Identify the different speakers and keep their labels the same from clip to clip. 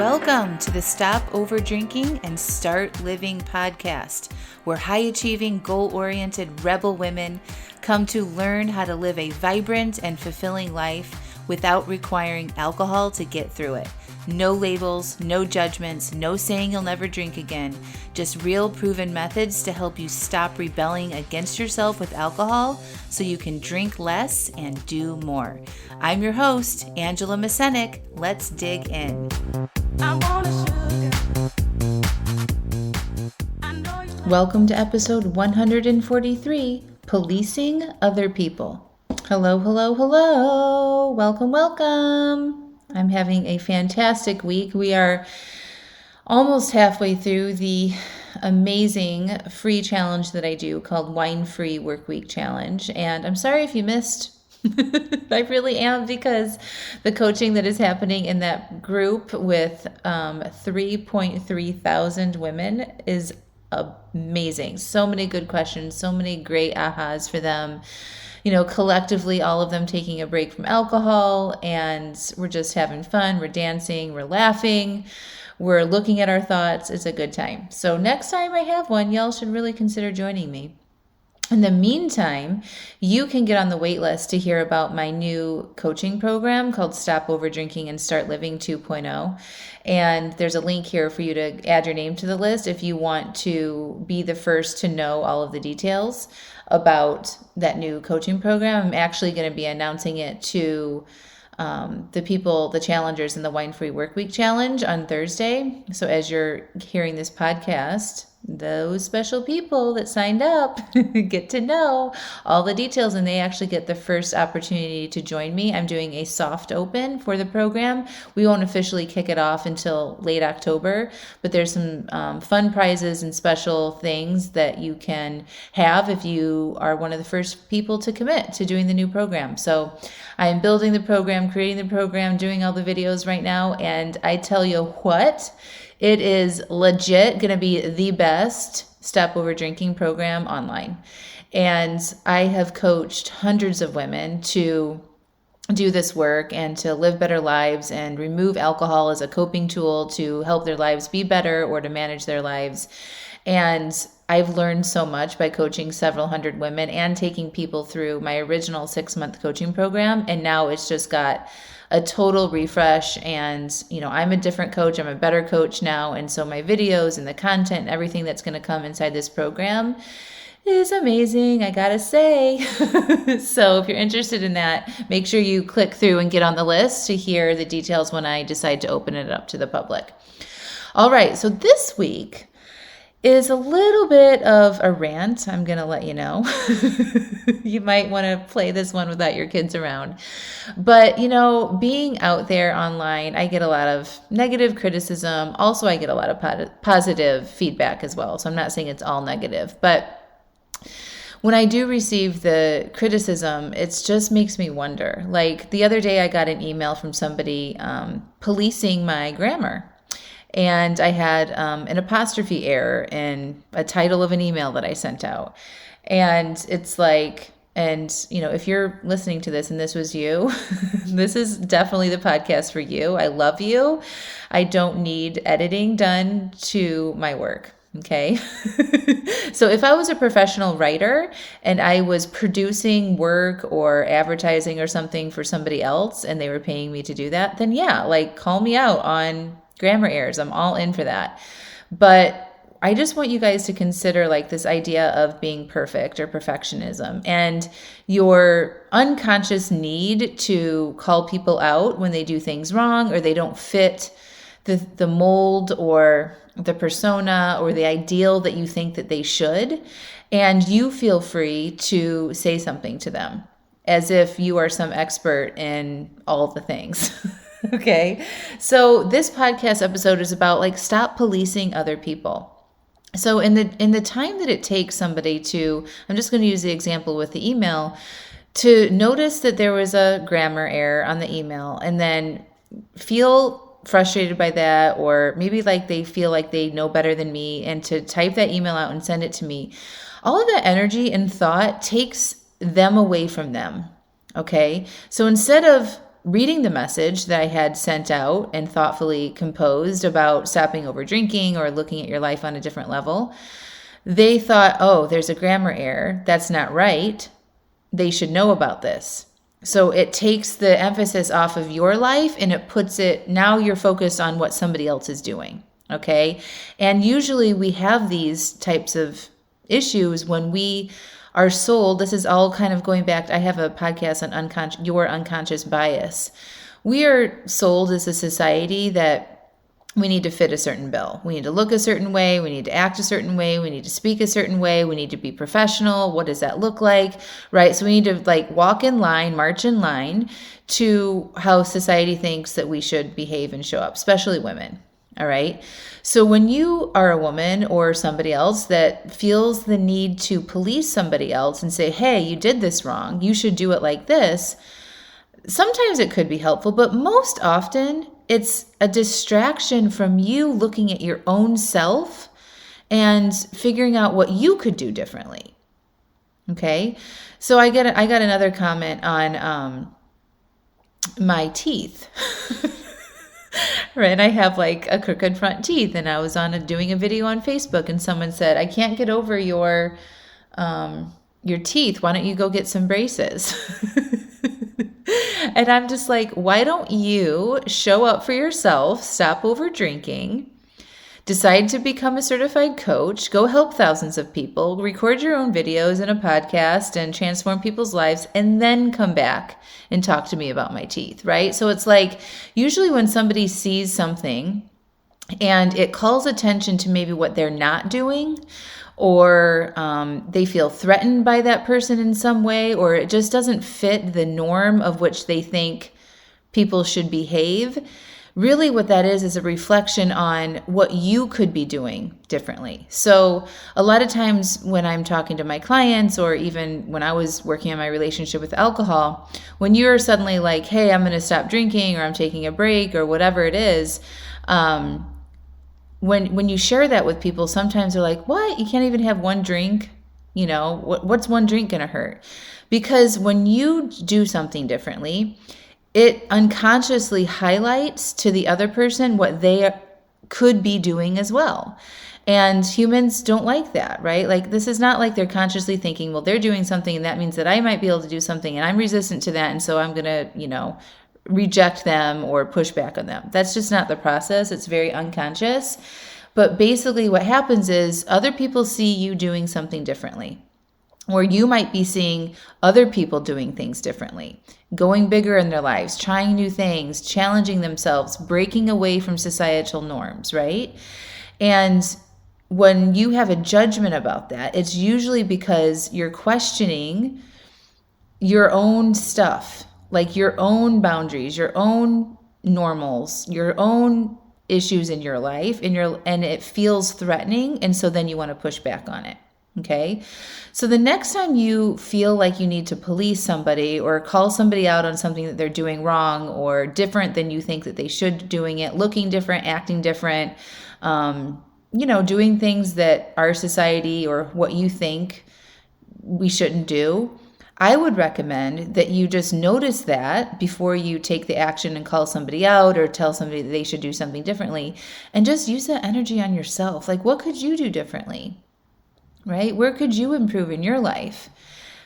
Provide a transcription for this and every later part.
Speaker 1: Welcome to the Stop Over Drinking and Start Living podcast, where high-achieving, goal-oriented rebel women come to learn how to live a vibrant and fulfilling life without requiring alcohol to get through it. No labels, no judgments, no saying you'll never drink again. Just real proven methods to help you stop rebelling against yourself with alcohol so you can drink less and do more. I'm your host, Angela Mascenik. Let's dig in. Welcome to episode 143, Policing Other People. Hello, hello, hello. Welcome, welcome. I'm having a fantastic week. We are almost halfway through the amazing free challenge that I do called Wine Free Work Week Challenge. And I'm sorry if you missed. I really am, because the coaching that is happening in that group with 3.3 thousand women is amazing. So many good questions, so many great ahas for them. You know, collectively, all of them taking a break from alcohol, and we're just having fun. We're dancing, we're laughing, we're looking at our thoughts. It's a good time. So next time I have one, y'all should really consider joining me. In the meantime, you can get on the wait list to hear about my new coaching program called Stop Over Drinking and Start Living 2.0. And there's a link here for you to add your name to the list if you want to be the first to know all of the details about that new coaching program. I'm actually going to be announcing it to the challengers in the Wine Free Work Week Challenge on Thursday. So as you're hearing this podcast, those special people that signed up get to know all the details, and they actually get the first opportunity to join me. I'm doing a soft open for the program. We won't officially kick it off until late October, but there's some fun prizes and special things that you can have if you are one of the first people to commit to doing the new program. So I am building the program, creating the program, doing all the videos right now, and I tell you what, it is legit going to be the best Stop Over Drinking program online. And I have coached hundreds of women to do this work and to live better lives and remove alcohol as a coping tool to help their lives be better or to manage their lives. And I've learned so much by coaching several hundred women and taking people through my original 6-month coaching program. And now it's just got a total refresh, and I'm a different coach. I'm a better coach now, and so my videos and the content and everything that's going to come inside this program is amazing, I gotta say. So if you're interested in that, make sure you click through and get on the list to hear the details when I decide to open it up to the public. All right, so this week is a little bit of a rant. I'm going to let you know. You might want to play this one without your kids around. But, being out there online, I get a lot of negative criticism. Also, I get a lot of positive feedback as well. So I'm not saying it's all negative. But when I do receive the criticism, it just makes me wonder. Like the other day, I got an email from somebody policing my grammar. And I had an apostrophe error in a title of an email that I sent out. And it's like, if you're listening to this and this was you, this is definitely the podcast for you. I love you. I don't need editing done to my work. Okay. So if I was a professional writer and I was producing work or advertising or something for somebody else and they were paying me to do that, then yeah, like call me out on grammar errors. I'm all in for that. But I just want you guys to consider like this idea of being perfect or perfectionism and your unconscious need to call people out when they do things wrong or they don't fit the mold or the persona or the ideal that you think that they should. And you feel free to say something to them as if you are some expert in all the things. Okay. So this podcast episode is about like, stop policing other people. So in the time that it takes somebody to, I'm just going to use the example with the email, to notice that there was a grammar error on the email and then feel frustrated by that, or maybe like they feel like they know better than me, and to type that email out and send it to me. All of that energy and thought takes them away from them. Okay. So instead of reading the message that I had sent out and thoughtfully composed about stopping over drinking or looking at your life on a different level, they thought, oh, there's a grammar error. That's not right. They should know about this. So it takes the emphasis off of your life and it puts it, now you're focused on what somebody else is doing. Okay. And usually we have these types of issues when we are sold. This is all kind of going back. I have a podcast on your unconscious bias. We are sold as a society that we need to fit a certain bill. We need to look a certain way. We need to act a certain way. We need to speak a certain way. We need to be professional. What does that look like? Right? So we need to like walk in line, march in line to how society thinks that we should behave and show up, especially women. All right. So when you are a woman or somebody else that feels the need to police somebody else and say, hey, you did this wrong, you should do it like this. Sometimes it could be helpful, but most often it's a distraction from you looking at your own self and figuring out what you could do differently. Okay. So I got another comment on my teeth. Right. I have like a crooked front teeth, and I was doing a video on Facebook, and someone said, I can't get over your teeth. Why don't you go get some braces? And I'm just like, why don't you show up for yourself, stop over drinking, decide to become a certified coach, go help thousands of people, record your own videos in a podcast and transform people's lives, and then come back and talk to me about my teeth, right? So it's like, usually when somebody sees something and it calls attention to maybe what they're not doing, or they feel threatened by that person in some way, or it just doesn't fit the norm of which they think people should behave. Really what that is a reflection on what you could be doing differently. So a lot of times when I'm talking to my clients, or even when I was working on my relationship with alcohol, when you're suddenly like, hey, I'm going to stop drinking, or I'm taking a break, or whatever it is, when you share that with people, sometimes they're like, what? You can't even have one drink? You know, what's one drink going to hurt? Because when you do something differently, it unconsciously highlights to the other person what they could be doing as well. And humans don't like that, right? Like, this is not like they're consciously thinking, well, they're doing something and that means that I might be able to do something and I'm resistant to that. And so I'm going to, reject them or push back on them. That's just not the process. It's very unconscious. But basically what happens is other people see you doing something differently. Or you might be seeing other people doing things differently, going bigger in their lives, trying new things, challenging themselves, breaking away from societal norms, right? And when you have a judgment about that, it's usually because you're questioning your own stuff, like your own boundaries, your own normals, your own issues in your life, and it feels threatening. And so then you want to push back on it. Okay. So the next time you feel like you need to police somebody or call somebody out on something that they're doing wrong or different than you think that they should doing it, looking different, acting different, doing things that our society or what you think we shouldn't do, I would recommend that you just notice that before you take the action and call somebody out or tell somebody that they should do something differently, and just use that energy on yourself. Like, what could you do differently? Right? Where could you improve in your life?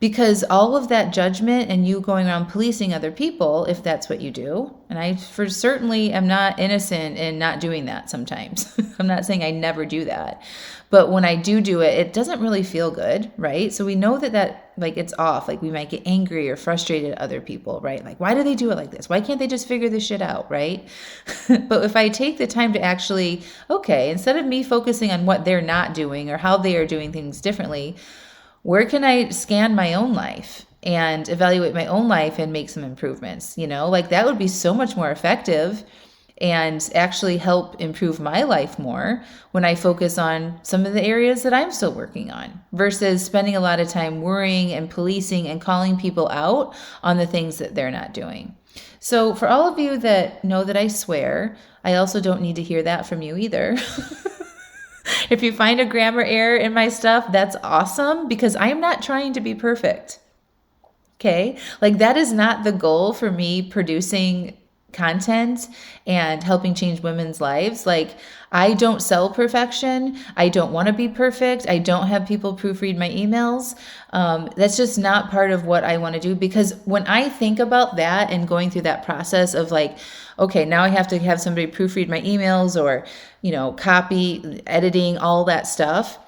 Speaker 1: Because all of that judgment and you going around policing other people, if that's what you do, and I for certainly am not innocent in not doing that sometimes. I'm not saying I never do that. But when I do it, it doesn't really feel good, right? So we know that like it's off. Like we might get angry or frustrated at other people, right? Like, why do they do it like this? Why can't they just figure this shit out, right? But if I take the time to actually, okay, instead of me focusing on what they're not doing or how they are doing things differently, where can I scan my own life and evaluate my own life and make some improvements? Like that would be so much more effective and actually help improve my life more when I focus on some of the areas that I'm still working on versus spending a lot of time worrying and policing and calling people out on the things that they're not doing. So for all of you that know that I swear, I also don't need to hear that from you either. If you find a grammar error in my stuff, that's awesome because I am not trying to be perfect. Okay. Like that is not the goal for me producing content and helping change women's lives. Like I don't sell perfection. I don't want to be perfect. I don't have people proofread my emails. That's just not part of what I want to do, because when I think about that and going through that process of like, okay, now I have to have somebody proofread my emails or, copy, editing, all that stuff.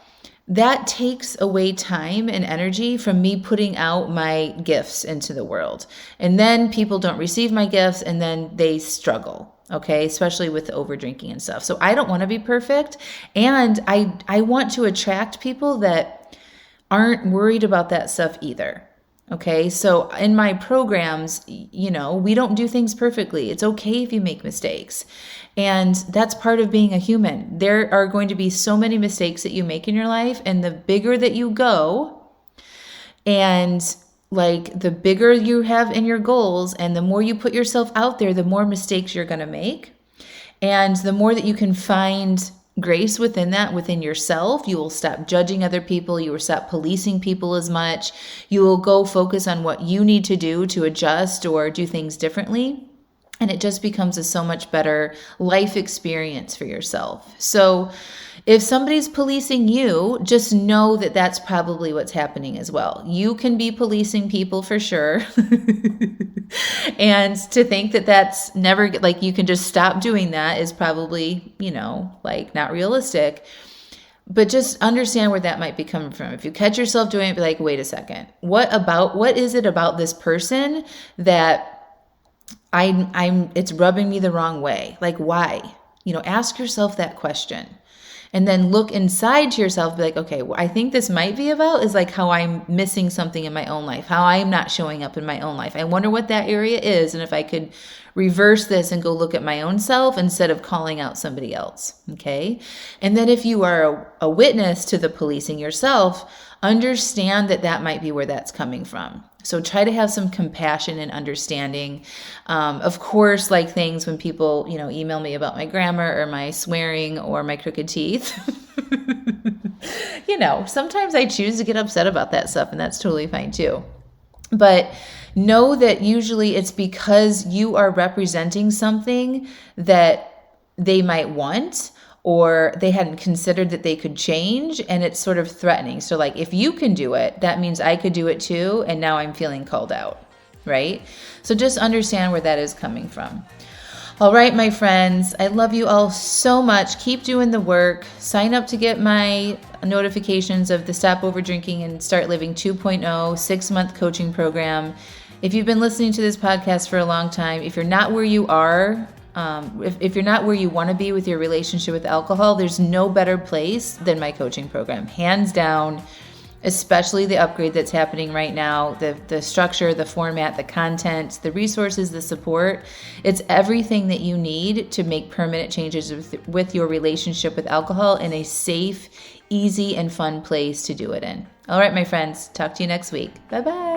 Speaker 1: That takes away time and energy from me putting out my gifts into the world. And then people don't receive my gifts and then they struggle, okay? Especially with the over drinking and stuff. So I don't want to be perfect. And I want to attract people that aren't worried about that stuff either. Okay, so in my programs, we don't do things perfectly. It's okay if you make mistakes. And that's part of being a human. There are going to be so many mistakes that you make in your life. And the bigger that you go, and like the bigger you have in your goals, and the more you put yourself out there, the more mistakes you're going to make. And the more that you can find grace within that, within yourself, you will stop judging other people. You will stop policing people as much. You will go focus on what you need to do to adjust or do things differently. And it just becomes a so much better life experience for yourself. So if somebody's policing you, just know that that's probably what's happening as well. You can be policing people for sure. And to think that that's never, like you can just stop doing that is probably, like not realistic. But just understand where that might be coming from. If you catch yourself doing it, be like, wait a second. What is it about this person that it's rubbing me the wrong way? Like, why? Ask yourself that question. And then look inside to yourself, be like, okay, what I think this might be about is like how I'm missing something in my own life, how I'm not showing up in my own life. I wonder what that area is. And if I could reverse this and go look at my own self instead of calling out somebody else. Okay. And then if you are a witness to the policing yourself, understand that might be where that's coming from. So try to have some compassion and understanding. Of course, like things when people, email me about my grammar or my swearing or my crooked teeth. Sometimes I choose to get upset about that stuff, and that's totally fine too. But know that usually it's because you are representing something that they might want, or they hadn't considered that they could change, and it's sort of threatening. So like, if you can do it, that means I could do it too, and now I'm feeling called out, right? So just understand where that is coming from. All right, my friends, I love you all so much. Keep doing the work. Sign up to get my notifications of the Stop Over Drinking and Start Living 2.0 6-month coaching program. If you've been listening to this podcast for a long time, if you're not where you are, if you're not where you want to be with your relationship with alcohol, there's no better place than my coaching program, hands down, especially the upgrade that's happening right now, the structure, the format, the content, the resources, the support. It's everything that you need to make permanent changes with your relationship with alcohol in a safe, easy, and fun place to do it in. All right, my friends, talk to you next week. Bye-bye.